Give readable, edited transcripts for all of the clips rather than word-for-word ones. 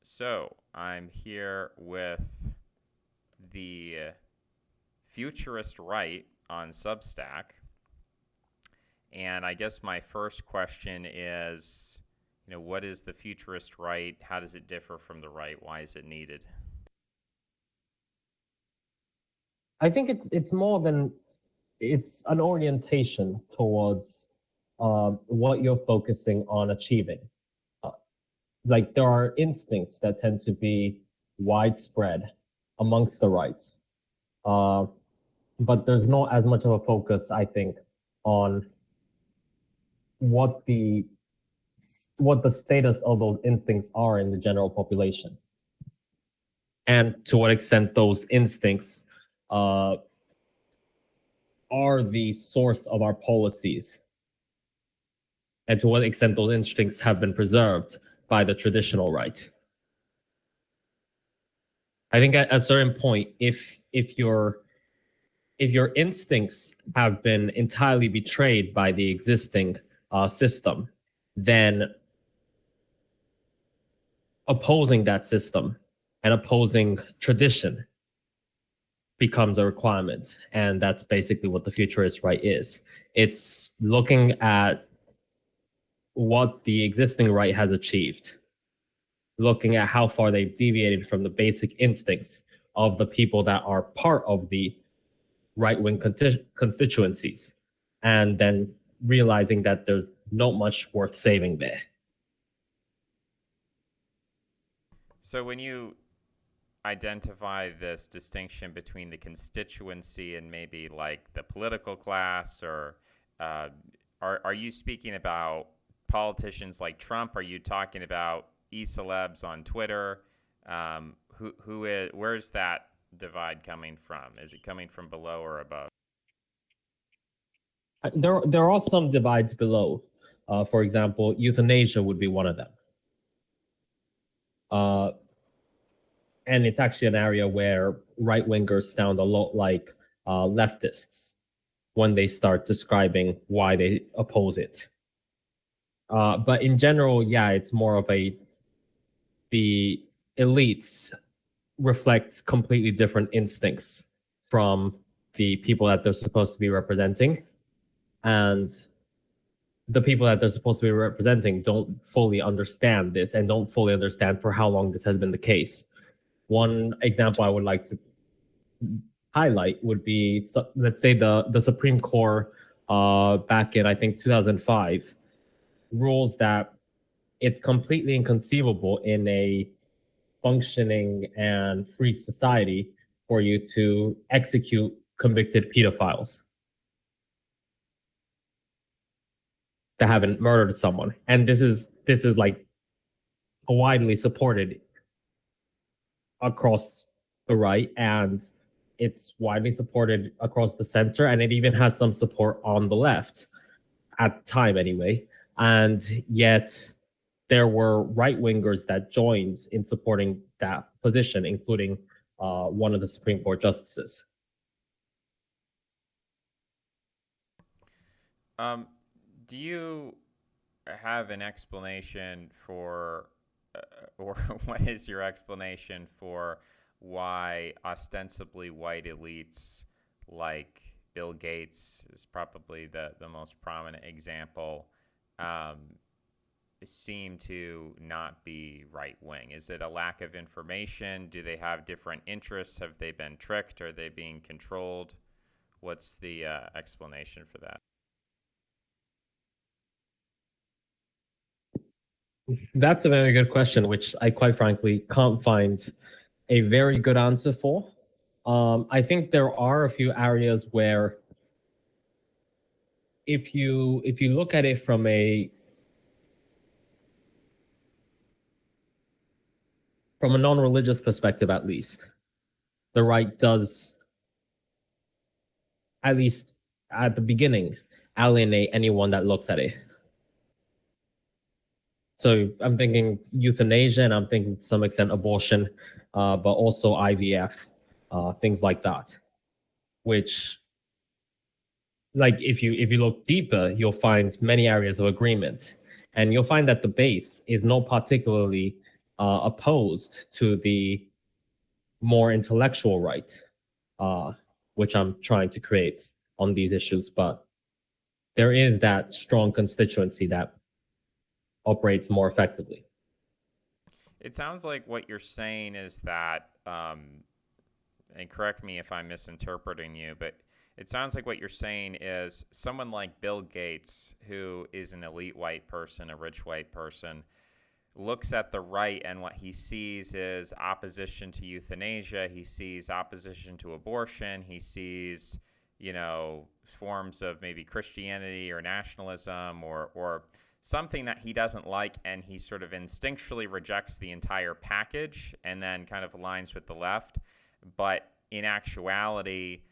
So I'm here with the Futurist right on Substack. And I guess my first question is, what is the futurist right? How does it differ from the right? Why is it needed? I think it's more than it's an orientation towards what you're focusing on achieving. Uh, like there are instincts that tend to be widespread amongst the right, uh, but there's not as much of a focus, I think, on what the what the status of those instincts are in the general population, and to what extent those instincts uh, are the source of our policies and to what extent those instincts have been preserved by the traditional right. I think at a certain point, if your instincts have been entirely betrayed by the existing system, then opposing that system and opposing tradition becomes a requirement, and that's basically what the futurist right is. It's looking at what the existing right has achieved, looking at how far they've deviated from the basic instincts of the people that are part of the right wing constituencies, and then realizing that there's not much worth saving there. So when you identify this distinction between the constituency and maybe like the political class, or uh, are you speaking about politicians like Trump? Are you talking about e-celebs on Twitter? Where's that divide coming from? Is it coming from below or above? There are some divides below. For example, euthanasia would be one of them. Uh, and it's actually an area where right wingers sound a lot like leftists when they start describing why they oppose it. But in general, yeah, it's more of the elites reflect completely different instincts from the people that they're supposed to be representing. And the people that they're supposed to be representing don't fully understand this and don't fully understand for how long this has been the case. One example I would like to highlight would be, let's say, the Supreme Court back in, I think, 2005 rules that it's completely inconceivable in a functioning and free society for you to execute convicted pedophiles that haven't murdered someone. And this is like widely supported across the right, and it's widely supported across the center, and it even has some support on the left at the time anyway. And yet there were right wingers that joined in supporting that position, including one of the Supreme Court justices. Um, do you have an explanation for, or what is your explanation for why ostensibly white elites like Bill Gates is probably the most prominent example, um, seem to not be right wing? Is it a lack of information? Do they have different interests? Have they been tricked? Are they being controlled? What's the explanation for that? That's a very good question, which I quite frankly can't find a very good answer for. I think there are a few areas where, if you look at it from a non-religious perspective, at least, the right does, at least at the beginning, alienate anyone that looks at it. So I'm thinking euthanasia, and I'm thinking to some extent abortion, but also IVF, things like that. Which, like, if you look deeper, you'll find many areas of agreement, and you'll find that the base is not particularly opposed to the more intellectual right, uh, which I'm trying to create on these issues. But there is that strong constituency that operates more effectively. It sounds like what you're saying is that, and correct me if I'm misinterpreting you, but it sounds like what you're saying is someone like Bill Gates, who is an elite white person, a rich white person, looks at the right and what he sees is opposition to euthanasia. He sees opposition to abortion. He sees, forms of maybe Christianity or nationalism or something that he doesn't like, and he sort of instinctually rejects the entire package and then kind of aligns with the left. But in actuality,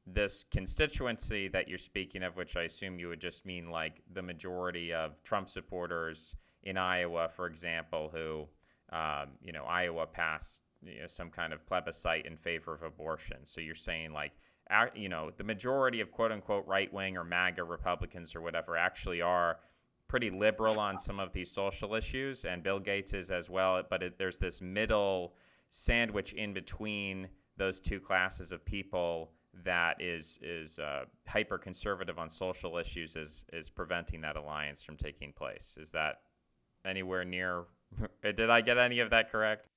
this constituency that you're speaking of, which I assume you would just mean like the majority of Trump supporters in Iowa, for example, who, Iowa passed some kind of plebiscite in favor of abortion. So you're saying like, the majority of quote unquote right wing or MAGA Republicans or whatever actually are pretty liberal on some of these social issues, and Bill Gates is as well. But there's this middle sandwich in between those two classes of people that is hyper conservative on social issues is preventing that alliance from taking place. Is that anywhere near? Did I get any of that correct?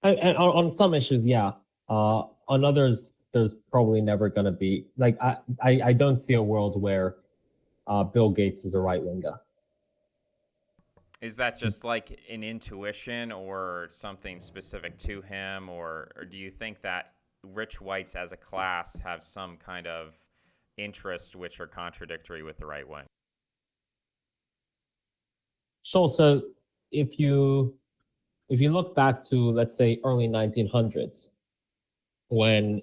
And on some issues, yeah. On others, there's probably never going to be like I don't see a world where Bill Gates is a right winger. Is that just like an intuition or something specific to him, or do you think that rich whites as a class have some kind of interests which are contradictory with the right wing? So also, if you if you look back to let's say early 1900s, when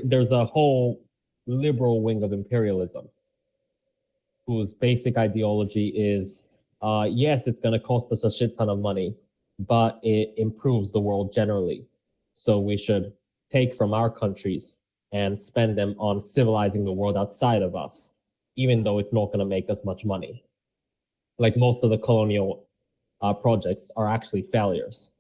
there's a whole liberal wing of imperialism whose basic ideology is yes, it's going to cost us a shit ton of money, but it improves the world generally. So we should take from our countries and spend them on civilizing the world outside of us, even though it's not going to make us much money. Like most of the colonial projects are actually failures.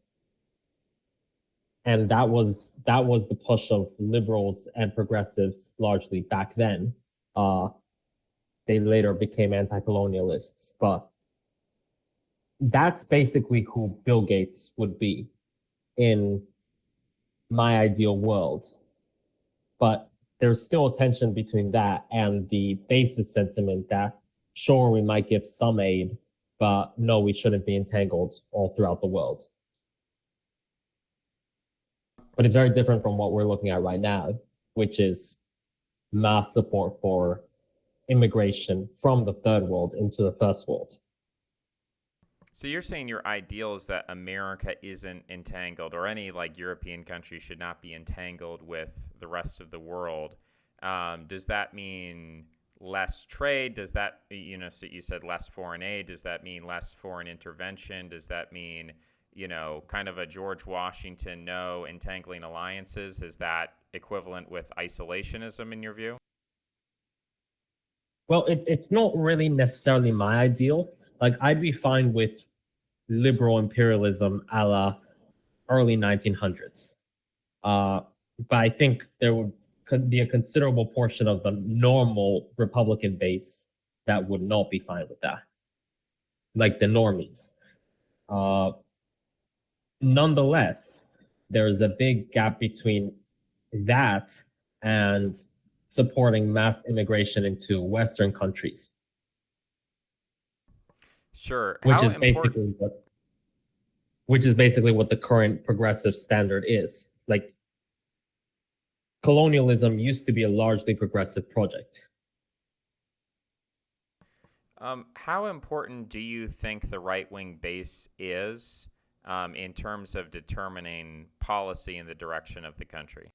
And that was the push of liberals and progressives largely back then. Uh, they later became anti-colonialists, but that's basically who Bill Gates would be in my ideal world. But there's still a tension between that and the basis sentiment that sure, we might give some aid, but no, we shouldn't be entangled all throughout the world. But it's very different from what we're looking at right now, which is mass support for immigration from the third world into the first world. So you're saying your ideal is that America isn't entangled, or any like European country should not be entangled with the rest of the world. Does that mean less trade? Does that, so you said less foreign aid? Does that mean less foreign intervention? Does that mean, kind of a George Washington no entangling alliances? Is that equivalent with isolationism in your view? Well, it's not really necessarily my ideal. Like, I'd be fine with liberal imperialism a la early 1900s. Uh, but I think there could be a considerable portion of the normal Republican base that would not be fine with that, like the normies. Uh, Nonetheless, there's a big gap between that and supporting mass immigration into Western countries, Sure. which How is important? basically what which is basically what the current progressive standard is. Like colonialism used to be a largely progressive project. How important do you think the right wing base is in terms of determining policy in the direction of the country?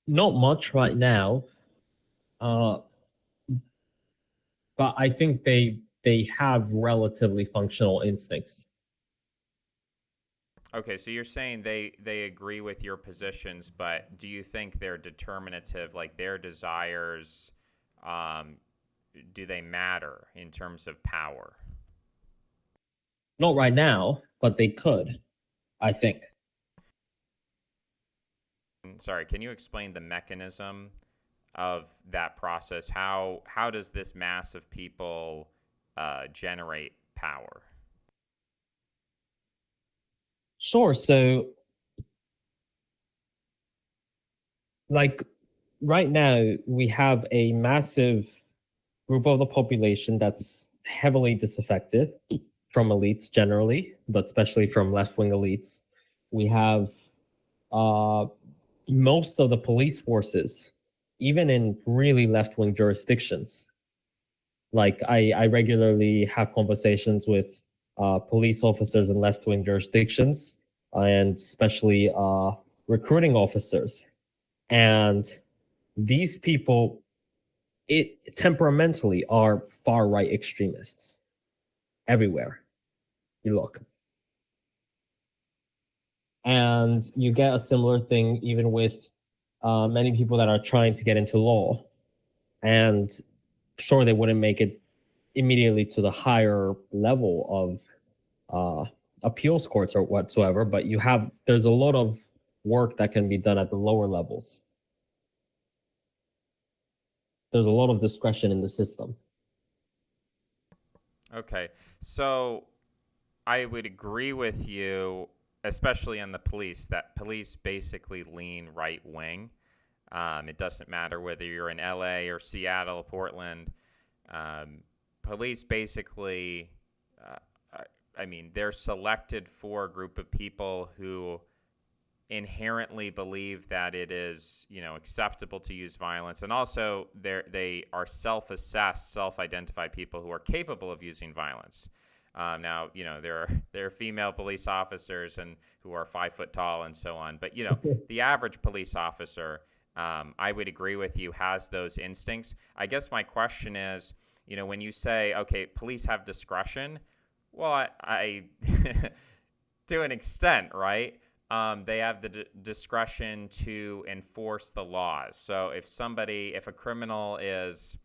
Not much right now, uh, but I think they have relatively functional instincts. Okay, so you're saying they agree with your positions, but do you think they're determinative, like their desires, um, do they matter in terms of power? Not right now, but they could, I think. Sorry, can you explain the mechanism of that process? How does this mass of people generate power? Sure. So, like right now, we have a massive group of the population that's heavily disaffected from elites generally, but especially from left wing elites. We have uh, most of the police forces, even in really left wing jurisdictions. Like I regularly have conversations with police officers in left wing jurisdictions, and especially recruiting officers. And these people, it temperamentally are far right extremists everywhere you look. And you get a similar thing even with many people that are trying to get into law. And sure, they wouldn't make it immediately to the higher level of appeals courts or whatsoever, but there's a lot of work that can be done at the lower levels. There's a lot of discretion in the system. Okay, so I would agree with you, especially on the police, that police basically lean right wing. It doesn't matter whether you're in LA or Seattle, Portland. Um, Police basically, I mean, they're selected for a group of people who inherently believe that it is, acceptable to use violence, and also they are self-assessed, self-identified people who are capable of using violence. Now, there are female police officers and who are 5 foot tall and so on, but the average police officer, I would agree with you, has those instincts. I guess my question is, when you say, okay, police have discretion, well, I to an extent, right? They have the discretion to enforce the laws. So if a criminal is,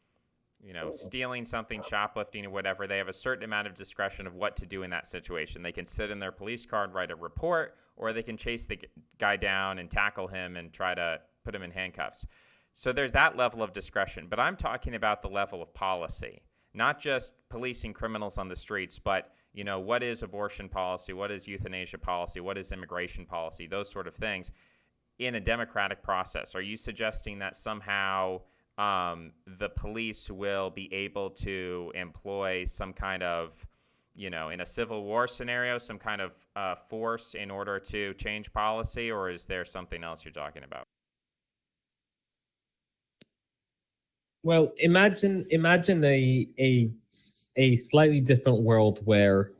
stealing something, shoplifting, or whatever, they have a certain amount of discretion of what to do in that situation. They can sit in their police car and write a report, or they can chase the guy down and tackle him and try to put him in handcuffs. So there's that level of discretion. But I'm talking about the level of policy, not just policing criminals on the streets, but what is abortion policy? What is euthanasia policy? What is immigration policy? Those sort of things in a democratic process. Are you suggesting that somehow the police will be able to employ some kind of, in a civil war scenario, some kind of force in order to change policy, or is there something else you're talking about? Well, imagine a slightly different world where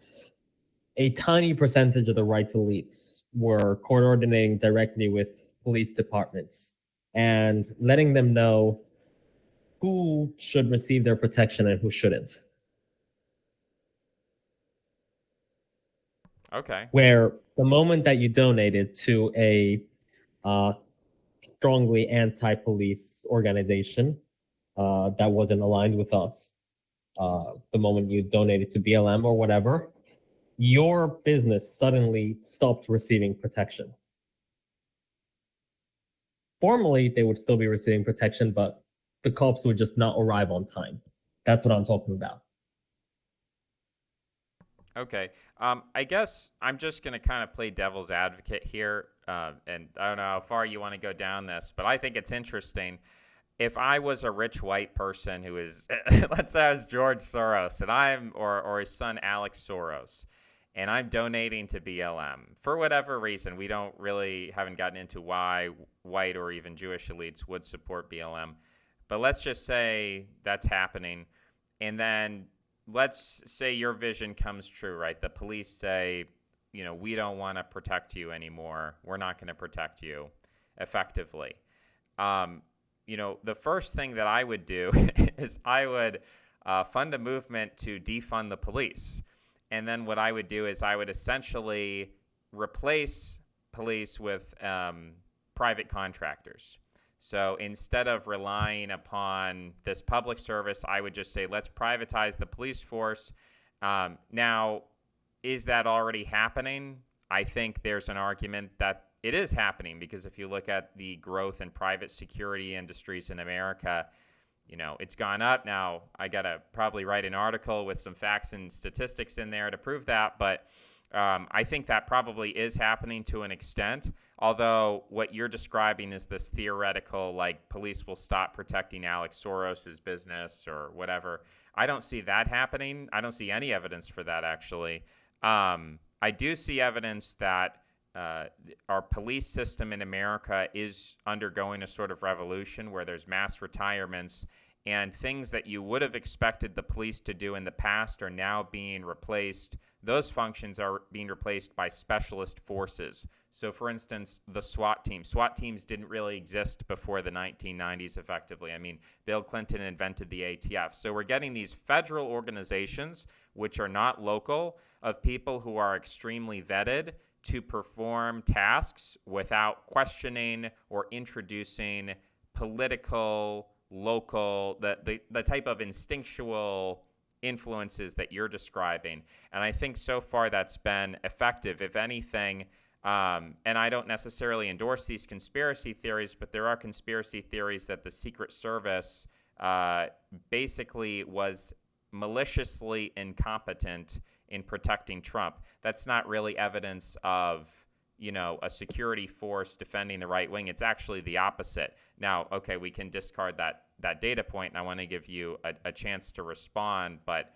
a tiny percentage of the rights elites were coordinating directly with police departments and letting them know who should receive their protection and who shouldn't. Okay. Where the moment that you donated to a uh, strongly anti-police organization that wasn't aligned with us, the moment you donated to BLM or whatever, your business suddenly stopped receiving protection. Formally, they would still be receiving protection, but the cops would just not arrive on time. That's what I'm talking about. Okay. I guess I'm just going to kind of play devil's advocate here. And I don't know how far you want to go down this, but I think it's interesting. If I was a rich white person who is, let's say I was George Soros and or his son Alex Soros, and I'm donating to BLM for whatever reason, we haven't gotten into why white or even Jewish elites would support BLM. But let's just say that's happening. And then let's say your vision comes true, right? The police say, we don't want to protect you anymore. We're not going to protect you effectively. Um, the first thing that I would do is I would fund a movement to defund the police. And then what I would do is I would essentially replace police with private contractors. So instead of relying upon this public service, I would just say, let's privatize the police force. Now, is that already happening? I think there's an argument that it is happening, because if you look at the growth in private security industries in America, it's gone up. Now, I got to probably write an article with some facts and statistics in there to prove that, but I think that probably is happening to an extent. Although what you're describing is this theoretical, like, police will stop protecting Alex Soros's business or whatever. I don't see that happening. I don't see any evidence for that, actually. I do see evidence that our police system in America is undergoing a sort of revolution where there's mass retirements, and things that you would have expected the police to do in the past are now being replaced. Those functions are being replaced by specialist forces. So, for instance, the SWAT team. SWAT teams didn't really exist before the 1990s, effectively. I mean, Bill Clinton invented the ATF. So we're getting these federal organizations, which are not local, of people who are extremely vetted to perform tasks without questioning or introducing political, local, the type of instinctual influences that you're describing. And I think so far that's been effective. If anything, and I don't necessarily endorse these conspiracy theories, but there are conspiracy theories that the Secret Service basically was maliciously incompetent in protecting Trump. That's not really evidence of, a security force defending the right wing. It's actually the opposite. Now, okay, we can discard that data point, and I want to give you a chance to respond. But,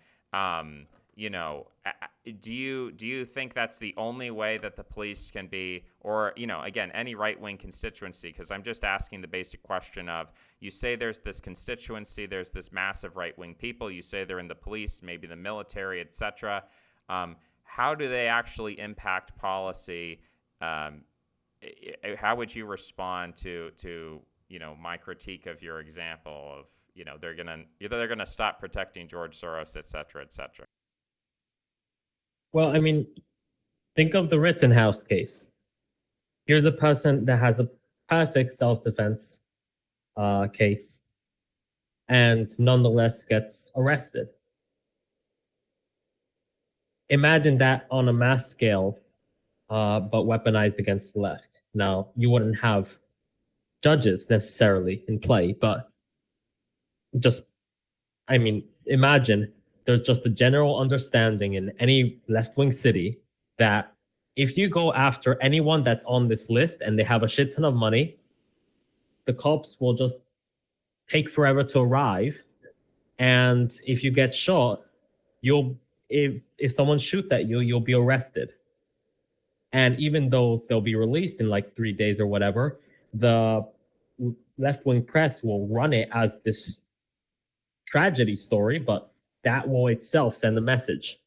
do you think that's the only way that the police can be, or, again, any right-wing constituency? Because I'm just asking the basic question of, you say there's this constituency, there's this massive right-wing people, you say they're in the police, maybe the military, etc. How do they actually impact policy? How would you respond to my critique of your example of, they're gonna stop protecting George Soros, et cetera, et cetera? Well, I mean, think of the Rittenhouse case. Here's a person that has a perfect self-defense case and nonetheless gets arrested. Imagine that on a mass scale, but weaponized against the left. Now, you wouldn't have judges necessarily in play, but just, I mean, imagine there's just a general understanding in any left-wing city that if you go after anyone that's on this list and they have a shit ton of money, the cops will just take forever to arrive. And if you get shot, if someone shoots at you, you'll be arrested. And even though they'll be released in like 3 days or whatever, the left-wing press will run it as this tragedy story, but that will itself send a message.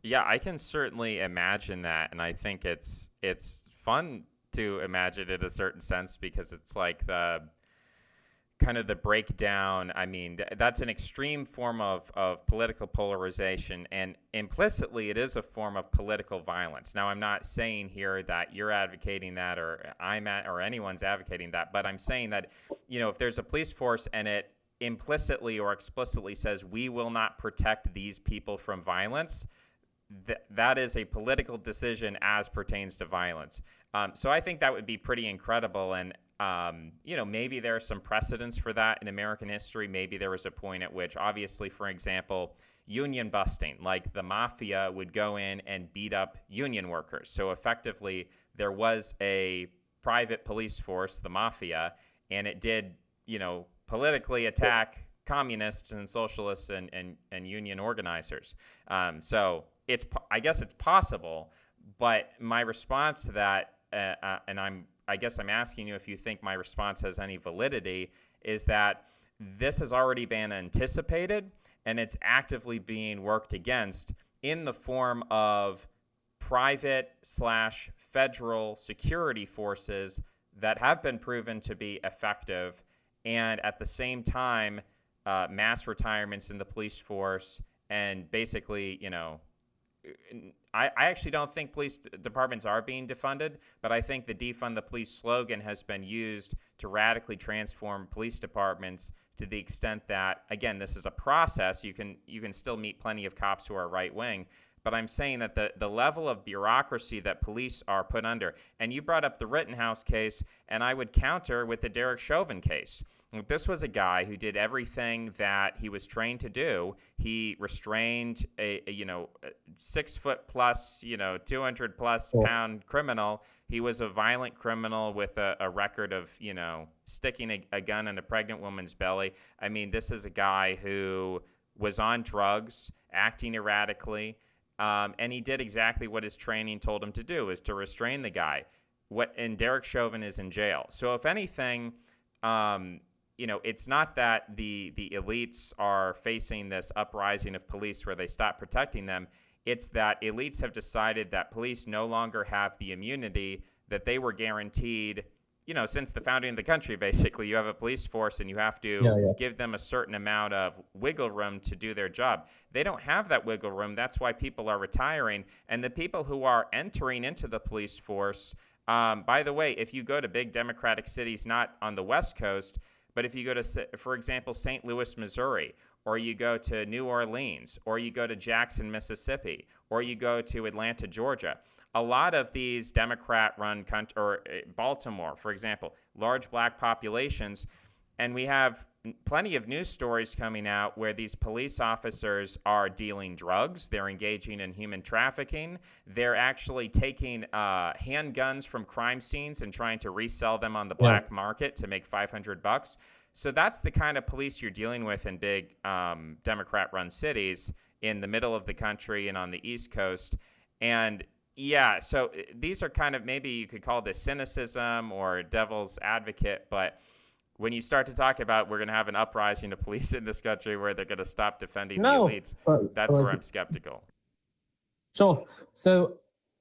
Yeah, I can certainly imagine that, and I think it's fun to imagine in a certain sense, because it's like the kind of the breakdown. I mean, that's an extreme form of political polarization, and implicitly it is a form of political violence. Now, I'm not saying here that you're advocating that, or or anyone's advocating that, but I'm saying that, if there's a police force and it implicitly or explicitly says we will not protect these people from violence, that is a political decision as pertains to violence. So I think that would be pretty incredible. And, maybe there are some precedents for that in American history. Maybe there was a point at which, obviously, for example, union busting, like the mafia would go in and beat up union workers. So effectively, there was a private police force, the mafia, and it did, politically attack communists and socialists and union organizers. So I guess it's possible, but my response to that, and I guess I'm asking you if you think my response has any validity, is that this has already been anticipated and it's actively being worked against in the form of private/federal security forces that have been proven to be effective, and at the same time, mass retirements in the police force, and basically, I actually don't think police departments are being defunded, but I think the defund the police slogan has been used to radically transform police departments to the extent that, again, this is a process. You can still meet plenty of cops who are right wing, but I'm saying that the level of bureaucracy that police are put under, and you brought up the Rittenhouse case, and I would counter with the Derek Chauvin case. This was a guy who did everything that he was trained to do. He restrained a 6 foot plus, 200 plus Well, pound criminal. He was a violent criminal with a record of, sticking a gun in a pregnant woman's belly. I mean, this is a guy who was on drugs, acting erratically, and he did exactly what his training told him to do, is to restrain the guy. And Derek Chauvin is in jail. So if anything, it's not that the elites are facing this uprising of police where they stop protecting them. It's that elites have decided that police no longer have the immunity that they were guaranteed, since the founding of the country. Basically, you have a police force and you have to yeah. give them a certain amount of wiggle room to do their job. They don't have that wiggle room. That's why people are retiring. And the people who are entering into the police force, by the way, if you go to big Democratic cities, not on the West Coast, but if you go to, for example, St. Louis, Missouri, or you go to New Orleans, or you go to Jackson, Mississippi, or you go to Atlanta, Georgia, a lot of these Democrat-run country, or Baltimore, for example, large black populations, and we have plenty of news stories coming out where these police officers are dealing drugs, they're engaging in human trafficking, they're actually taking handguns from crime scenes and trying to resell them on the Yeah. black market to make $500. So that's the kind of police you're dealing with in big Democrat-run cities in the middle of the country and on the East Coast. And yeah, so these are kind of, maybe you could call this cynicism or devil's advocate, but when you start to talk about we're going to have an uprising of police in this country where they're going to stop defending the No, elites, but that's where I'm skeptical. sure. So